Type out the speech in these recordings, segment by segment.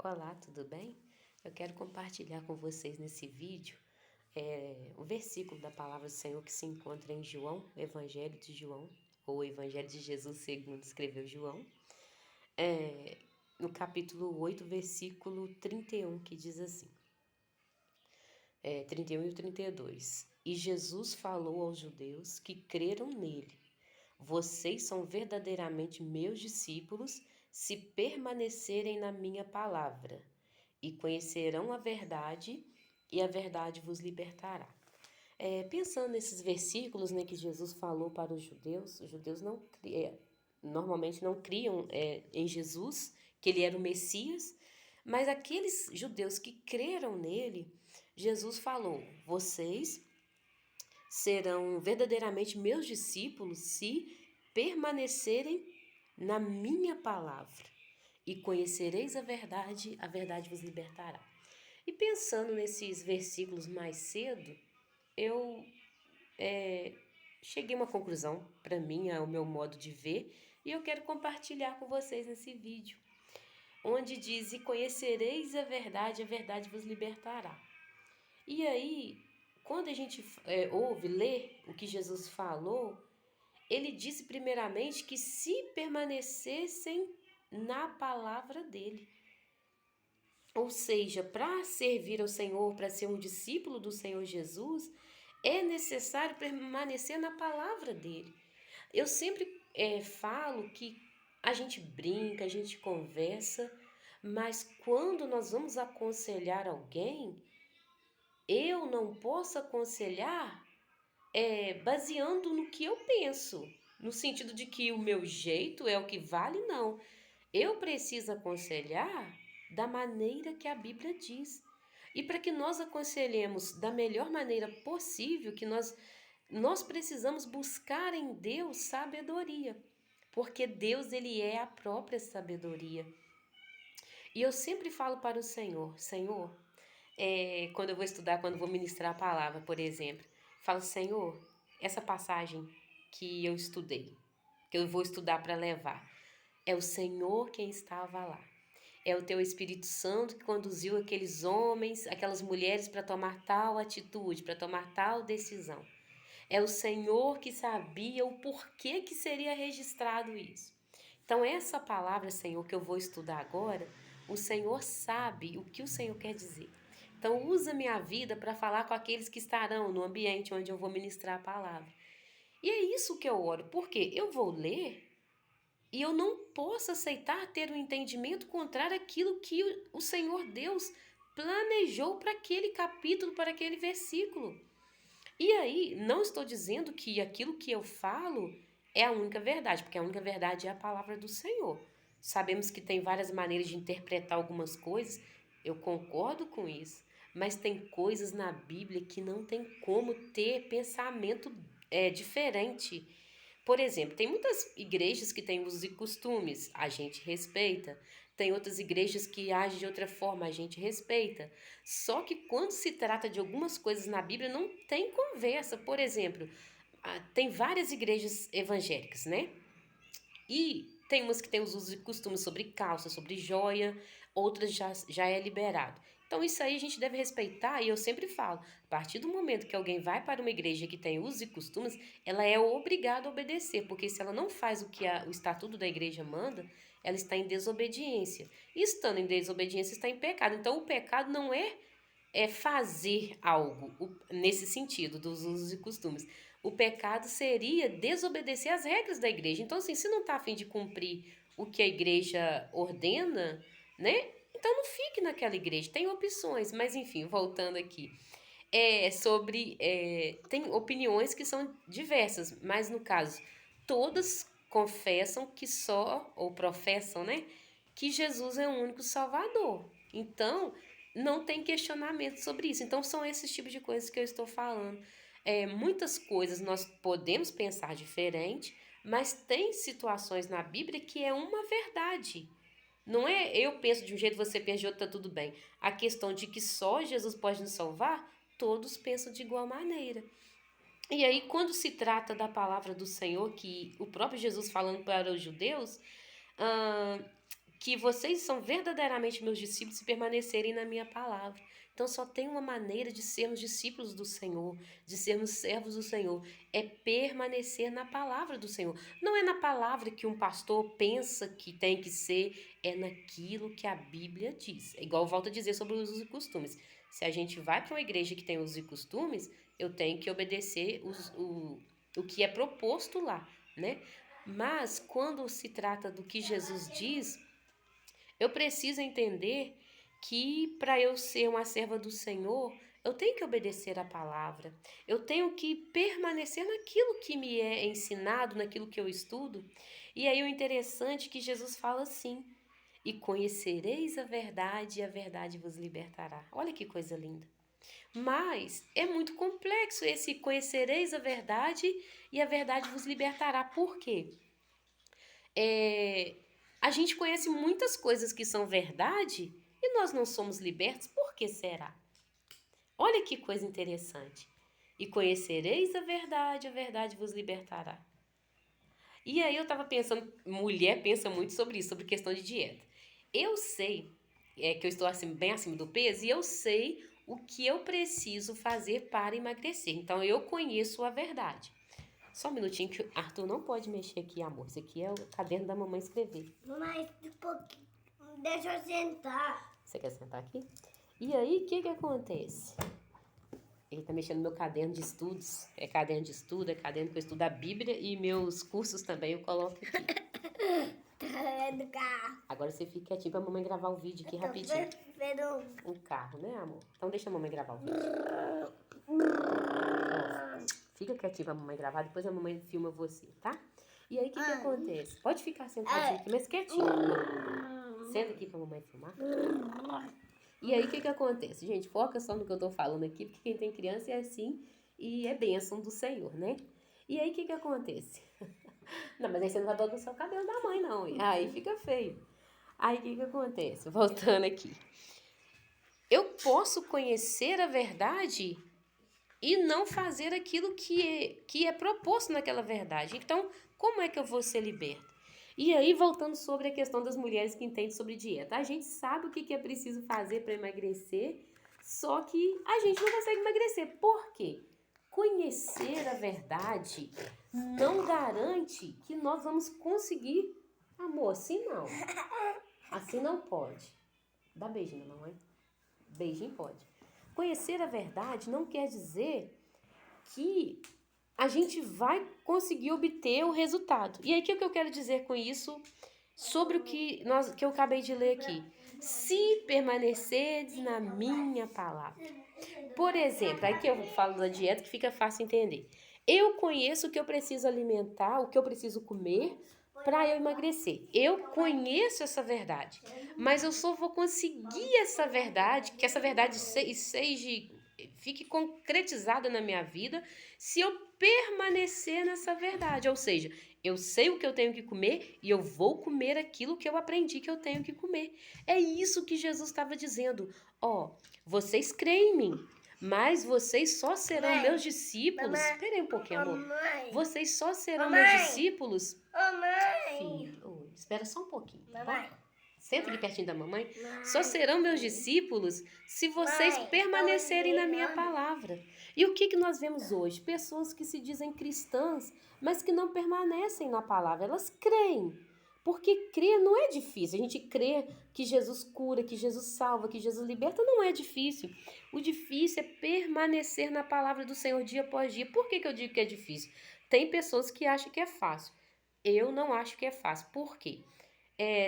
Olá, tudo bem? Eu quero compartilhar com vocês nesse vídeo o versículo da palavra do Senhor que se encontra em João, Evangelho de João, ou Evangelho de Jesus segundo escreveu João, no capítulo 8, versículo 31, que diz assim, 31 e o 32. E Jesus falou aos judeus que creram nele: vocês são verdadeiramente meus discípulos se permanecerem na minha palavra, e conhecerão a verdade, e a verdade vos libertará. Pensando nesses versículos, né, que Jesus falou para os judeus não normalmente não criam em Jesus, que ele era o Messias, mas aqueles judeus que creram nele, Jesus falou: vocês serão verdadeiramente meus discípulos se permanecerem na minha palavra, e conhecereis a verdade vos libertará. E pensando nesses versículos mais cedo, eu cheguei a uma conclusão, para mim, é o meu modo de ver, e eu quero compartilhar com vocês nesse vídeo, onde diz: e conhecereis a verdade vos libertará. E aí, quando a gente ouve, lê o que Jesus falou, ele disse primeiramente que se permanecessem na palavra dele. Ou seja, para servir ao Senhor, para ser um discípulo do Senhor Jesus, é necessário permanecer na palavra dele. Eu sempre falo que a gente brinca, a gente conversa, mas quando nós vamos aconselhar alguém, eu não posso aconselhar baseando no que eu penso, no sentido de que o meu jeito é o que vale, não. Eu preciso aconselhar da maneira que a Bíblia diz. E para que nós aconselhemos da melhor maneira possível, que nós precisamos buscar em Deus sabedoria, porque Deus ele é a própria sabedoria. E eu sempre falo para o Senhor, Senhor, quando eu vou estudar, quando eu vou ministrar a palavra, por exemplo, falo, Senhor, essa passagem que eu estudei, que eu vou estudar para levar, é o Senhor quem estava lá. É o teu Espírito Santo que conduziu aqueles homens, aquelas mulheres para tomar tal atitude, para tomar tal decisão. É o Senhor que sabia o porquê que seria registrado isso. Então, essa palavra, Senhor, que eu vou estudar agora, o Senhor sabe o que o Senhor quer dizer. Então, usa minha vida para falar com aqueles que estarão no ambiente onde eu vou ministrar a palavra. E é isso que eu oro, porque eu vou ler e eu não posso aceitar ter um entendimento contrário àquilo que o Senhor Deus planejou para aquele capítulo, para aquele versículo. E aí, não estou dizendo que aquilo que eu falo é a única verdade, porque a única verdade é a palavra do Senhor. Sabemos que tem várias maneiras de interpretar algumas coisas, eu concordo com isso, mas tem coisas na Bíblia que não tem como ter pensamento diferente. Por exemplo, tem muitas igrejas que têm usos e costumes, a gente respeita. Tem outras igrejas que agem de outra forma, a gente respeita. Só que quando se trata de algumas coisas na Bíblia, não tem conversa. Por exemplo, tem várias igrejas evangélicas, né? E tem umas que têm os usos e costumes sobre calça, sobre joia, outras já é liberado. Então isso aí a gente deve respeitar, e eu sempre falo, a partir do momento que alguém vai para uma igreja que tem usos e costumes, ela é obrigada a obedecer, porque se ela não faz o que o estatuto da igreja manda, ela está em desobediência. E estando em desobediência, está em pecado. Então o pecado não é fazer algo nesse sentido dos usos e costumes. O pecado seria desobedecer às regras da igreja. Então, assim, se não está a fim de cumprir o que a igreja ordena, né? Então não fique naquela igreja. Tem opções, mas enfim, voltando aqui. Tem opiniões que são diversas, mas no caso, todas confessam que ou professam, né? Que Jesus é o único Salvador. Então, não tem questionamento sobre isso. Então, são esses tipos de coisas que eu estou falando. Muitas coisas nós podemos pensar diferente, mas tem situações na Bíblia que é uma verdade. Não é eu penso de um jeito, você pensa de outro, tá tudo bem. A questão de que só Jesus pode nos salvar, todos pensam de igual maneira. E aí, quando se trata da palavra do Senhor, que o próprio Jesus falando para os judeus, que vocês são verdadeiramente meus discípulos se permanecerem na minha palavra. Então só tem uma maneira de sermos discípulos do Senhor, de sermos servos do Senhor, é permanecer na palavra do Senhor. Não é na palavra que um pastor pensa que tem que ser, é naquilo que a Bíblia diz. É igual eu volto a dizer sobre os usos e costumes. Se a gente vai para uma igreja que tem usos e costumes, eu tenho que obedecer o que é proposto lá, né? Mas quando se trata do que Jesus diz, eu preciso entender que para eu ser uma serva do Senhor, eu tenho que obedecer a palavra. Eu tenho que permanecer naquilo que me é ensinado, naquilo que eu estudo. E aí o interessante é que Jesus fala assim: "E conhecereis a verdade vos libertará". Olha que coisa linda. Mas é muito complexo esse conhecereis a verdade e a verdade vos libertará. Por quê? A gente conhece muitas coisas que são verdade e nós não somos libertos. Por que será? Olha que coisa interessante. E conhecereis a verdade vos libertará. E aí eu estava pensando, mulher pensa muito sobre isso, sobre questão de dieta. Eu sei que eu estou bem acima do peso e eu sei o que eu preciso fazer para emagrecer. Então eu conheço a verdade. Só um minutinho que o Arthur não pode mexer aqui, amor. Isso aqui é o caderno da mamãe escrever. Mamãe, deixa eu sentar. Você quer sentar aqui? E aí, o que acontece? Ele tá mexendo no meu caderno de estudos. É caderno de estudo, é caderno que eu estudo a Bíblia e meus cursos também eu coloco aqui. Do carro. Agora você fica quietinho pra mamãe gravar o vídeo aqui rapidinho. Vendo Um carro, né, amor? Então deixa a mamãe gravar o vídeo. Ó, fica quietinho pra mamãe gravar, depois a mamãe filma você, tá? E aí, o que acontece? Pode ficar sentadinho aqui, mas quietinho. Senta aqui pra mamãe filmar. E aí, o que acontece? Gente, foca só no que eu tô falando aqui, porque quem tem criança é assim e é bênção do Senhor, né? E aí, o que acontece? Não, mas aí você não vai bagunçar o cabelo da mãe, não. Aí fica feio. Aí, o que acontece? Voltando aqui. Eu posso conhecer a verdade e não fazer aquilo que é proposto naquela verdade. Então, como é que eu vou ser liberta? E aí, voltando sobre a questão das mulheres que entendem sobre dieta. A gente sabe o que é preciso fazer para emagrecer, só que a gente não consegue emagrecer. Por quê? Conhecer a verdade não garante que nós vamos conseguir. Amor, assim não. Assim não pode. Dá beijinho na mamãe. Beijinho pode. Conhecer a verdade não quer dizer que a gente vai conseguir obter o resultado. E aí, o que eu quero dizer com isso sobre o que eu acabei de ler aqui? Se permanecerdes na minha palavra. Por exemplo, aqui eu falo da dieta que fica fácil entender. Eu conheço o que eu preciso alimentar, o que eu preciso comer para eu emagrecer. Eu conheço essa verdade, mas eu só vou conseguir essa verdade, que essa verdade fique concretizada na minha vida, se eu permanecer nessa verdade. Ou seja, eu sei o que eu tenho que comer e eu vou comer aquilo que eu aprendi que eu tenho que comer. É isso que Jesus estava dizendo. Vocês creem em mim, mas vocês só serão meus discípulos. Espera aí um pouquinho, amor. Vocês só serão meus discípulos. Filho, espera só um pouquinho, tá bom? Senta aqui pertinho da mamãe. Só serão meus discípulos se vocês permanecerem na minha palavra. E o que nós vemos hoje? Pessoas que se dizem cristãs, mas que não permanecem na palavra. Elas creem. Porque crer não é difícil. A gente crê que Jesus cura, que Jesus salva, que Jesus liberta, não é difícil. O difícil é permanecer na palavra do Senhor dia após dia. Por que eu digo que é difícil? Tem pessoas que acham que é fácil. Eu não acho que é fácil. Por quê?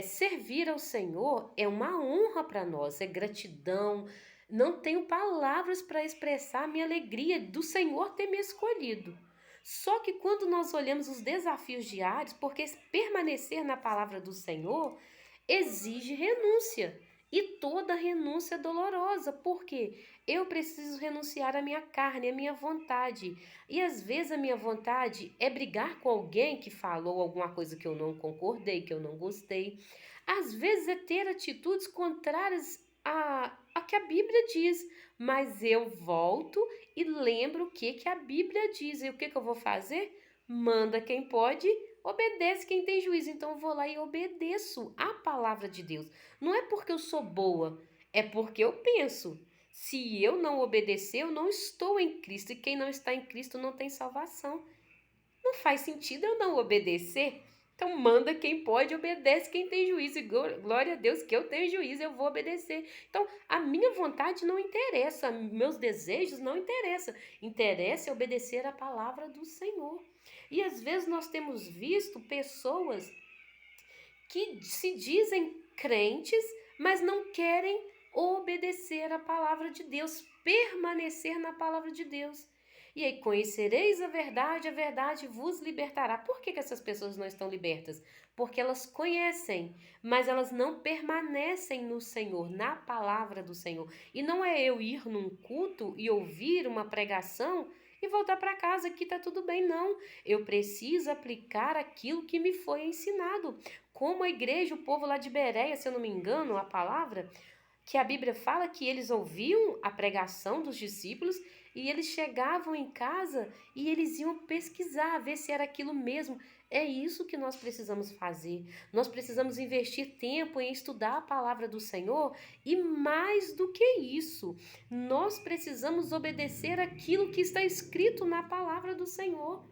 Servir ao Senhor é uma honra para nós, é gratidão. Não tenho palavras para expressar a minha alegria do Senhor ter me escolhido. Só que quando nós olhamos os desafios diários, porque permanecer na palavra do Senhor exige renúncia. E toda renúncia é dolorosa, porque eu preciso renunciar à minha carne, à minha vontade. E às vezes a minha vontade é brigar com alguém que falou alguma coisa que eu não concordei, que eu não gostei. Às vezes é ter atitudes contrárias a que a Bíblia diz. Mas eu volto e lembro o que a Bíblia diz. E o que eu vou fazer? Manda quem pode, obedece quem tem juízo. Então eu vou lá e obedeço a palavra de Deus. Não é porque eu sou boa, é porque eu penso. Se eu não obedecer, eu não estou em Cristo. E quem não está em Cristo não tem salvação. Não faz sentido eu não obedecer. Então manda quem pode, obedece quem tem juízo. E glória a Deus que eu tenho juízo, eu vou obedecer. Então a minha vontade não interessa, meus desejos não interessam. Interessa é obedecer a palavra do Senhor. E às vezes nós temos visto pessoas que se dizem crentes, mas não querem obedecer a palavra de Deus, permanecer na palavra de Deus. E aí, conhecereis a verdade vos libertará. Por que essas pessoas não estão libertas? Porque elas conhecem, mas elas não permanecem no Senhor, na palavra do Senhor. E não é eu ir num culto e ouvir uma pregação e voltar para casa que está tudo bem, não. Eu preciso aplicar aquilo que me foi ensinado. Como a igreja, o povo lá de Bereia, se eu não me engano, a palavra, que a Bíblia fala que eles ouviam a pregação dos discípulos e eles chegavam em casa e eles iam pesquisar, ver se era aquilo mesmo. É isso que nós precisamos fazer. Nós precisamos investir tempo em estudar a palavra do Senhor e mais do que isso, nós precisamos obedecer aquilo que está escrito na palavra do Senhor.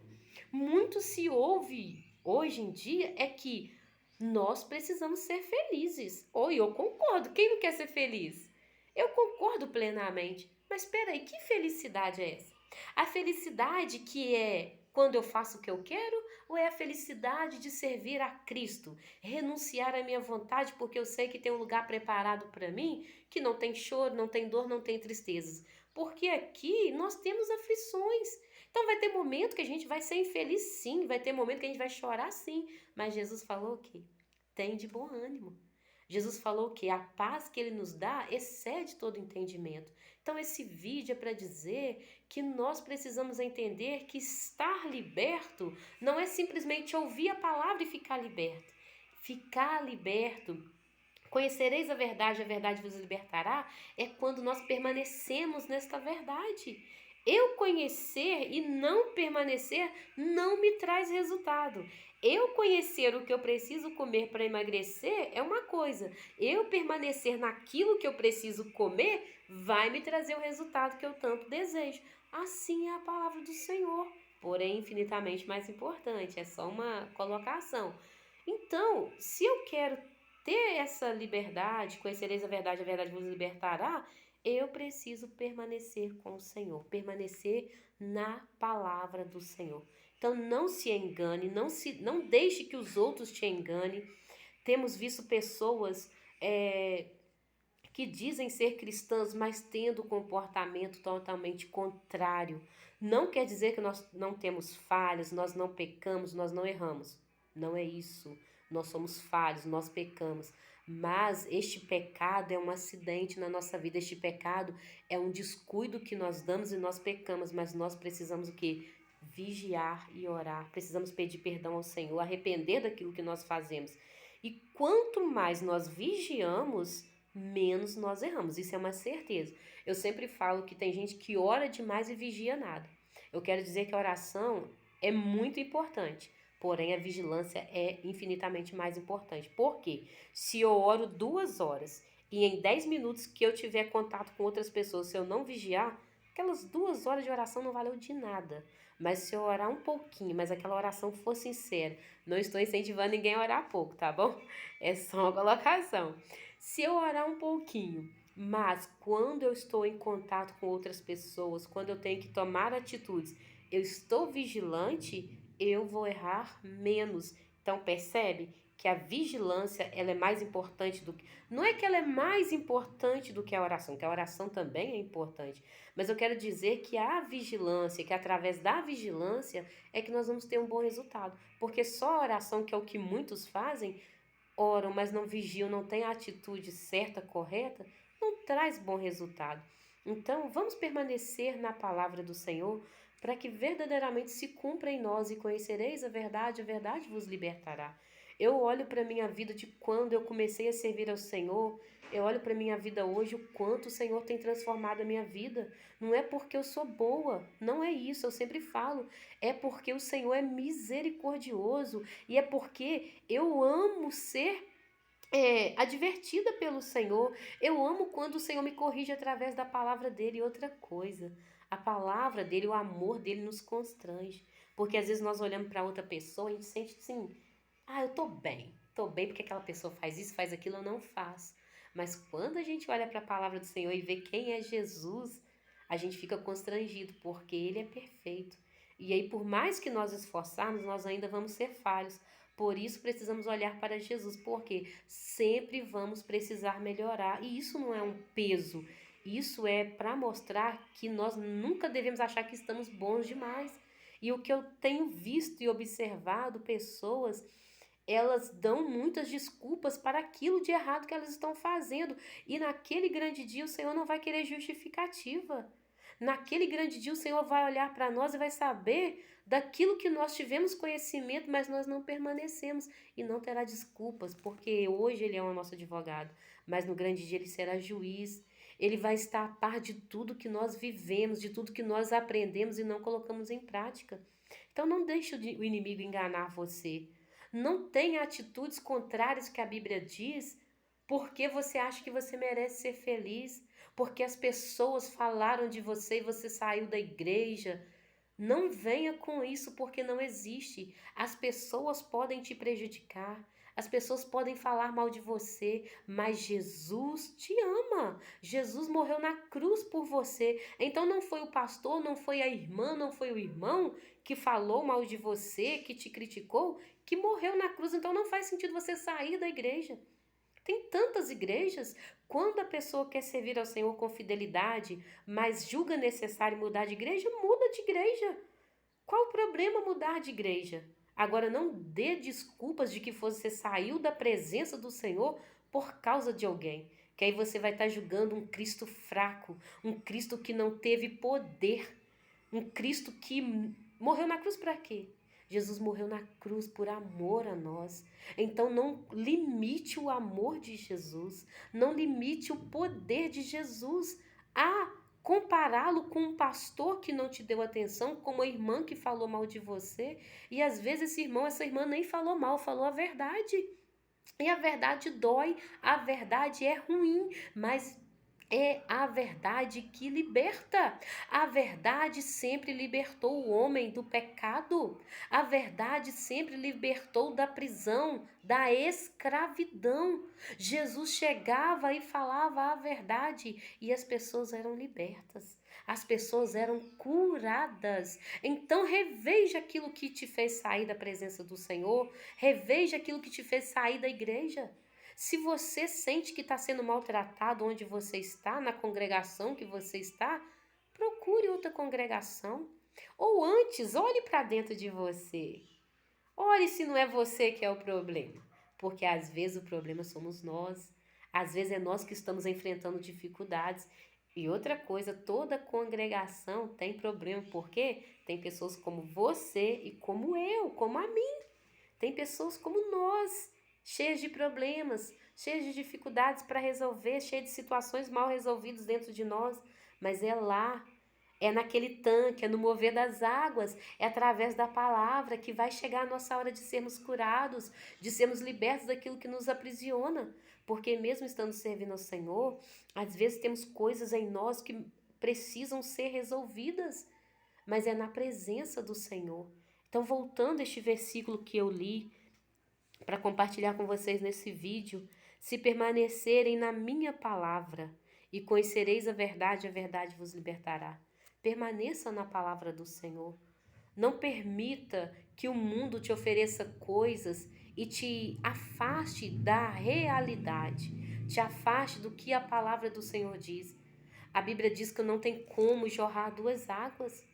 Muito se ouve hoje em dia é que nós precisamos ser felizes. Oi, eu concordo. Quem não quer ser feliz? Eu concordo plenamente. Mas espera aí, que felicidade é essa? A felicidade que é quando eu faço o que eu quero ou é a felicidade de servir a Cristo? Renunciar à minha vontade porque eu sei que tem um lugar preparado para mim que não tem choro, não tem dor, não tem tristezas. Porque aqui nós temos aflições. Então vai ter momento que a gente vai ser infeliz sim, vai ter momento que a gente vai chorar sim. Mas Jesus falou que tem de bom ânimo. Jesus falou que a paz que ele nos dá excede todo entendimento. Então esse vídeo é para dizer que nós precisamos entender que estar liberto não é simplesmente ouvir a palavra e ficar liberto. Ficar liberto, conhecereis a verdade vos libertará, é quando nós permanecemos nesta verdade. Eu conhecer e não permanecer não me traz resultado. Eu conhecer o que eu preciso comer para emagrecer é uma coisa. Eu permanecer naquilo que eu preciso comer vai me trazer o resultado que eu tanto desejo. Assim é a palavra do Senhor, porém infinitamente mais importante. É só uma colocação. Então, se eu quero ter essa liberdade, conhecereis a verdade vos libertará, eu preciso permanecer com o Senhor, permanecer na palavra do Senhor. Então não se engane, não deixe que os outros te enganem. Temos visto pessoas que dizem ser cristãs, mas tendo comportamento totalmente contrário. Não quer dizer que nós não temos falhas, nós não pecamos, nós não erramos. Não é isso. Nós somos falhos, nós pecamos. Mas este pecado é um acidente na nossa vida. Este pecado é um descuido que nós damos e nós pecamos. Mas nós precisamos o quê? Vigiar e orar. Precisamos pedir perdão ao Senhor, arrepender daquilo que nós fazemos. E quanto mais nós vigiamos, menos nós erramos. Isso é uma certeza. Eu sempre falo que tem gente que ora demais e vigia nada. Eu quero dizer que a oração é muito importante. Porém, a vigilância é infinitamente mais importante. Por quê? Se eu oro 2 horas e em 10 minutos que eu tiver contato com outras pessoas, se eu não vigiar, aquelas 2 horas de oração não valeu de nada. Mas se eu orar um pouquinho, mas aquela oração for sincera, não estou incentivando ninguém a orar pouco, tá bom? É só uma colocação. Se eu orar um pouquinho, mas quando eu estou em contato com outras pessoas, quando eu tenho que tomar atitudes, eu estou vigilante, eu vou errar menos. Então percebe que a vigilância ela é mais importante do que... Não é que ela é mais importante do que a oração, que a oração também é importante. Mas eu quero dizer que a vigilância, que através da vigilância é que nós vamos ter um bom resultado. Porque só a oração, que é o que muitos fazem, oram, mas não vigiam, não têm a atitude certa, correta, não traz bom resultado. Então, vamos permanecer na palavra do Senhor para que verdadeiramente se cumpra em nós e conhecereis a verdade vos libertará. Eu olho para a minha vida de quando eu comecei a servir ao Senhor, eu olho para a minha vida hoje, o quanto o Senhor tem transformado a minha vida. Não é porque eu sou boa, não é isso, eu sempre falo. É porque o Senhor é misericordioso e é porque eu amo ser advertida pelo Senhor. Eu amo quando o Senhor me corrige através da palavra dele. E outra coisa, a palavra dele, o amor dele nos constrange. Porque às vezes nós olhamos para outra pessoa e a gente sente assim, eu tô bem porque aquela pessoa faz isso, faz aquilo, eu não faço. Mas quando a gente olha para a palavra do Senhor e vê quem é Jesus, a gente fica constrangido, porque ele é perfeito. E aí, por mais que nós esforçarmos, nós ainda vamos ser falhos. Por isso precisamos olhar para Jesus, porque sempre vamos precisar melhorar. E isso não é um peso, isso é para mostrar que nós nunca devemos achar que estamos bons demais. E o que eu tenho visto e observado pessoas, elas dão muitas desculpas para aquilo de errado que elas estão fazendo. E naquele grande dia o Senhor não vai querer justificativa. Naquele grande dia o Senhor vai olhar para nós e vai saber daquilo que nós tivemos conhecimento, mas nós não permanecemos, e não terá desculpas, porque hoje ele é o nosso advogado, mas no grande dia ele será juiz. Ele vai estar a par de tudo que nós vivemos, de tudo que nós aprendemos e não colocamos em prática. Então não deixe o inimigo enganar você. Não tenha atitudes contrárias que a Bíblia diz, porque você acha que você merece ser feliz, porque as pessoas falaram de você e você saiu da igreja. Não venha com isso, porque não existe. As pessoas podem te prejudicar, as pessoas podem falar mal de você, mas Jesus te ama. Jesus morreu na cruz por você. Então não foi o pastor, não foi a irmã, não foi o irmão que falou mal de você, que te criticou, que morreu na cruz. Então não faz sentido você sair da igreja. Tem tantas igrejas, quando a pessoa quer servir ao Senhor com fidelidade, mas julga necessário mudar de igreja, muda de igreja. Qual o problema mudar de igreja? Agora não dê desculpas de que você saiu da presença do Senhor por causa de alguém. Que aí você vai estar julgando um Cristo fraco, um Cristo que não teve poder, um Cristo que morreu na cruz para quê? Jesus morreu na cruz por amor a nós. Então não limite o amor de Jesus, não limite o poder de Jesus a compará-lo com um pastor que não te deu atenção, com uma irmã que falou mal de você, e às vezes esse irmão, essa irmã nem falou mal, falou a verdade. E a verdade dói, a verdade é ruim, mas é a verdade que liberta. A verdade sempre libertou o homem do pecado. A verdade sempre libertou da prisão, da escravidão. Jesus chegava e falava a verdade e as pessoas eram libertas. As pessoas eram curadas. Então reveja aquilo que te fez sair da presença do Senhor. Reveja aquilo que te fez sair da igreja. Se você sente que está sendo maltratado onde você está, na congregação que você está, procure outra congregação. Ou antes, olhe para dentro de você. Olhe se não é você que é o problema. Porque às vezes o problema somos nós. Às vezes é nós que estamos enfrentando dificuldades. E outra coisa, toda congregação tem problema, porque tem pessoas como você e como eu, como a mim. Tem pessoas como nós, cheias de problemas, cheias de dificuldades para resolver, cheias de situações mal resolvidas dentro de nós. Mas é lá, é naquele tanque, é no mover das águas, é através da palavra que vai chegar a nossa hora de sermos curados, de sermos libertos daquilo que nos aprisiona. Porque mesmo estando servindo ao Senhor, às vezes temos coisas em nós que precisam ser resolvidas, mas é na presença do Senhor. Então, voltando a este versículo que eu li para compartilhar com vocês nesse vídeo, se permanecerem na minha palavra e conhecereis a verdade vos libertará. Permaneça na palavra do Senhor. Não permita que o mundo te ofereça coisas e te afaste da realidade, te afaste do que a palavra do Senhor diz. A Bíblia diz que não tem como jorrar duas águas,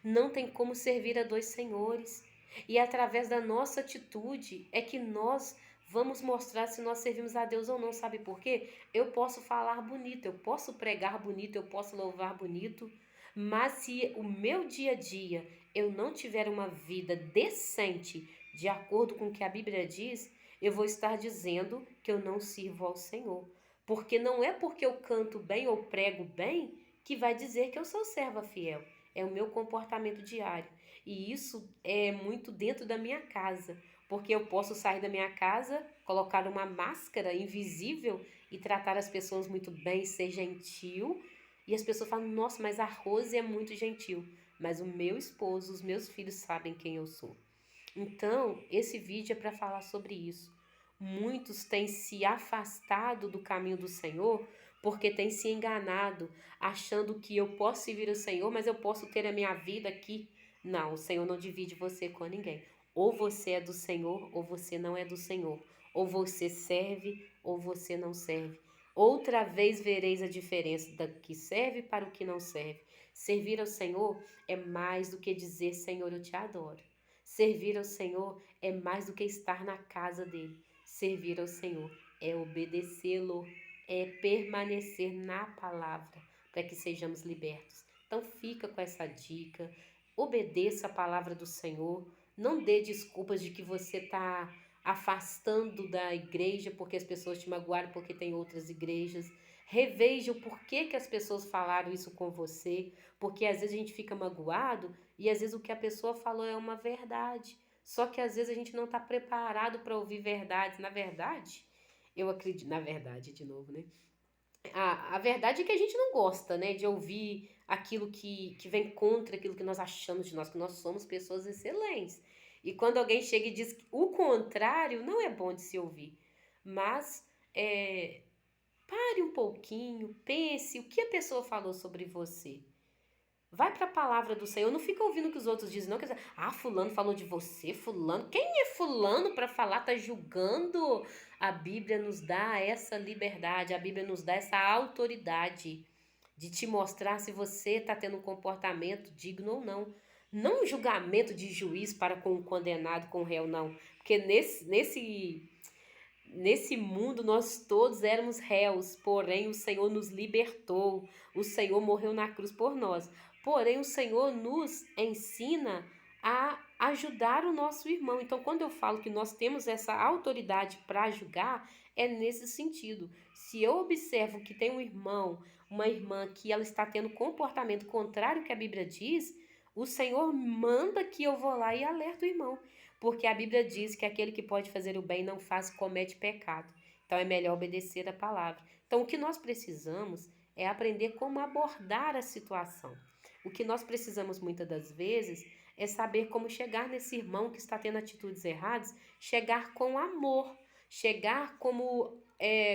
não tem como servir a dois senhores. E é através da nossa atitude é que nós vamos mostrar se nós servimos a Deus ou não. Sabe por quê? Eu posso falar bonito, eu posso pregar bonito, eu posso louvar bonito, mas se o meu dia a dia eu não tiver uma vida decente, de acordo com o que a Bíblia diz, eu vou estar dizendo que eu não sirvo ao Senhor. Porque não é porque eu canto bem ou prego bem que vai dizer que eu sou serva fiel. É o meu comportamento diário. E isso é muito dentro da minha casa. Porque eu posso sair da minha casa, colocar uma máscara invisível e tratar as pessoas muito bem, ser gentil. E as pessoas falam, nossa, mas a Rose é muito gentil. Mas o meu esposo, os meus filhos sabem quem eu sou. Então, esse vídeo é para falar sobre isso. Muitos têm se afastado do caminho do Senhor porque têm se enganado, achando que eu posso servir o Senhor, mas eu posso ter a minha vida aqui. Não, o Senhor não divide você com ninguém. Ou você é do Senhor, ou você não é do Senhor. Ou você serve, ou você não serve. Outra vez vereis a diferença da que serve para o que não serve. Servir ao Senhor é mais do que dizer, Senhor, eu te adoro. Servir ao Senhor é mais do que estar na casa dele. Servir ao Senhor é obedecê-lo, é permanecer na palavra para que sejamos libertos. Então fica com essa dica, obedeça a palavra do Senhor, não dê desculpas de que você está afastando da igreja porque as pessoas te magoaram porque tem outras igrejas. Reveja o porquê que as pessoas falaram isso com você, porque às vezes a gente fica magoado e às vezes o que a pessoa falou é uma verdade. Só que às vezes a gente não está preparado para ouvir verdades. Na verdade, eu acredito, na verdade, de novo, né? A verdade é que a gente não gosta, né, de ouvir aquilo que vem contra aquilo que nós achamos de nós, que nós somos pessoas excelentes. E quando alguém chega e diz o contrário, não é bom de se ouvir. Mas pare um pouquinho, pense o que a pessoa falou sobre você. Vai para a palavra do Senhor, não fica ouvindo o que os outros dizem, não. Quer dizer, fulano falou de você, fulano. Quem é fulano para falar, tá julgando? A Bíblia nos dá essa liberdade, a Bíblia nos dá essa autoridade de te mostrar se você está tendo um comportamento digno ou não. Não um julgamento de juiz para com o condenado, com o réu, não. Porque nesse mundo nós todos éramos réus, porém o Senhor nos libertou. O Senhor morreu na cruz por nós. Porém o Senhor nos ensina a ajudar o nosso irmão. Então quando eu falo que nós temos essa autoridade para julgar, é nesse sentido. Se eu observo que tem um irmão, uma irmã que ela está tendo comportamento contrário ao que a Bíblia diz, o Senhor manda que eu vou lá e alerto o irmão. Porque a Bíblia diz que aquele que pode fazer o bem não faz, comete pecado. Então é melhor obedecer a palavra. Então o que nós precisamos é aprender como abordar a situação. O que nós precisamos muitas das vezes é saber como chegar nesse irmão que está tendo atitudes erradas, chegar com amor, chegar como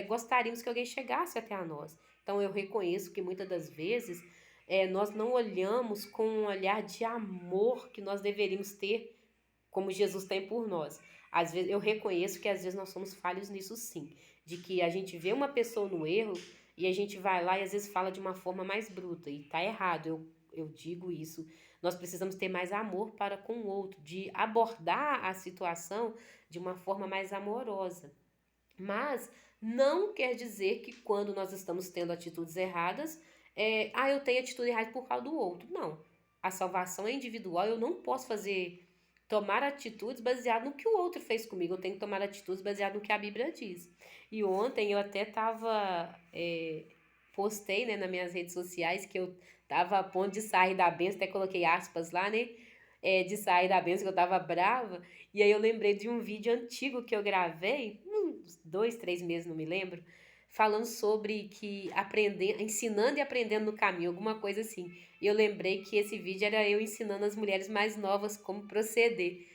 gostaríamos que alguém chegasse até a nós. Então eu reconheço que muitas das vezes nós não olhamos com um olhar de amor que nós deveríamos ter como Jesus tem por nós. Às vezes eu reconheço que às vezes nós somos falhos nisso sim, de que a gente vê uma pessoa no erro e a gente vai lá e às vezes fala de uma forma mais bruta e tá errado. Eu digo isso. Nós precisamos ter mais amor para com o outro, de abordar a situação de uma forma mais amorosa. Mas não quer dizer que quando nós estamos tendo atitudes erradas, eu tenho atitude errada por causa do outro. Não. A salvação é individual, eu não posso tomar atitudes baseadas no que o outro fez comigo. Eu tenho que tomar atitudes baseadas no que a Bíblia diz. E ontem eu até postei, né, nas minhas redes sociais que eu tava a ponto de sair da bênção, até coloquei aspas lá, né, de sair da bênção, que eu tava brava. E aí eu lembrei de um vídeo antigo que eu gravei, uns 2, 3 meses, não me lembro, falando sobre ensinando e aprendendo no caminho, alguma coisa assim. E eu lembrei que esse vídeo era eu ensinando as mulheres mais novas como proceder.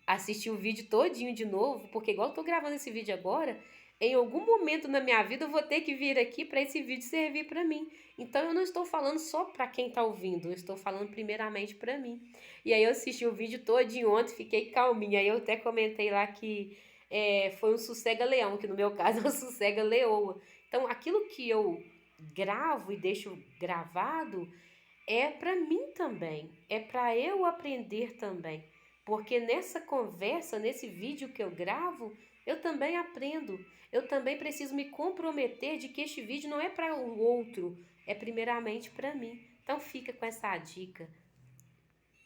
Assisti o vídeo todinho de novo, porque igual eu tô gravando esse vídeo agora, em algum momento na minha vida eu vou ter que vir aqui para esse vídeo servir para mim. Então eu não estou falando só para quem tá ouvindo, eu estou falando primeiramente para mim. E aí eu assisti o vídeo todinho ontem, fiquei calminha. Aí eu até comentei lá que foi um sossega-leão, que no meu caso é um sossega-leoa. Então aquilo que eu gravo e deixo gravado é para mim também, é para eu aprender também, porque nessa conversa, nesse vídeo que eu gravo, eu também aprendo, eu também preciso me comprometer de que este vídeo não é para o outro, é primeiramente para mim. Então fica com essa dica,